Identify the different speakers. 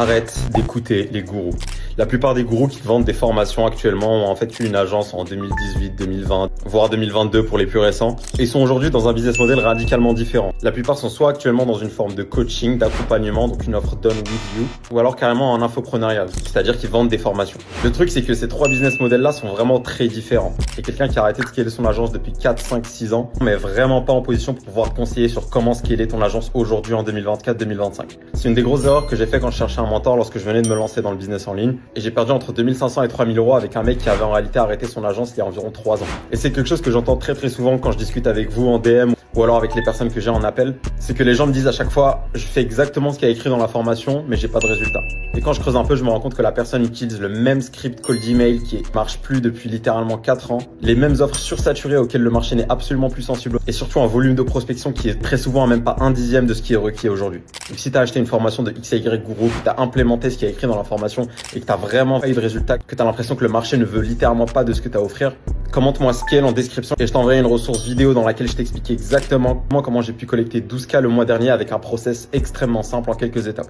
Speaker 1: Arrête d'écouter les gourous. La plupart des gourous qui te vendent des formations actuellement ont en fait eu une agence en 2018, 2020, voire 2022 pour les plus récents, et sont aujourd'hui dans un business model radicalement différent. La plupart sont soit actuellement dans une forme de coaching, d'accompagnement, donc une offre done with you, ou alors carrément en infopreneuriat, c'est-à-dire qu'ils vendent des formations. Le truc, c'est que ces trois business models-là sont vraiment très différents. Et quelqu'un qui a arrêté de scaler son agence depuis 4, 5, 6 ans, mais vraiment pas en position pour pouvoir te conseiller sur comment scaler ton agence aujourd'hui en 2024-2025. C'est une des grosses erreurs que j'ai fait quand je cherchais un mentor lorsque je venais de me lancer dans le business en ligne. Et j'ai perdu entre 2500 et 3000 euros avec un mec qui avait en réalité arrêté son agence il y a environ 3 ans. Et c'est quelque chose que j'entends très souvent quand je discute avec vous en DM ou alors avec les personnes que j'ai en appel. C'est que les gens me disent à chaque fois, je fais exactement ce qu'il y a écrit dans la formation, mais j'ai pas de résultat. Et quand je creuse un peu, je me rends compte que la personne utilise le même script cold email qui marche plus depuis littéralement 4 ans, les mêmes offres sursaturées auxquelles le marché n'est absolument plus sensible, et surtout un volume de prospection qui est très souvent à même pas 1/10 de ce qui est requis aujourd'hui. Donc si tu as acheté une formation de XY Guru, que tu as implémenté ce qui est écrit dans la formation et que tu as vraiment pas eu de résultat, que tu as l'impression que le marché ne veut littéralement pas de ce que tu as à offrir, commente-moi Scale en description et je t'enverrai une ressource vidéo dans laquelle je t'explique exactement comment j'ai pu collecter 12K le mois dernier avec un process extrêmement simple en quelques étapes.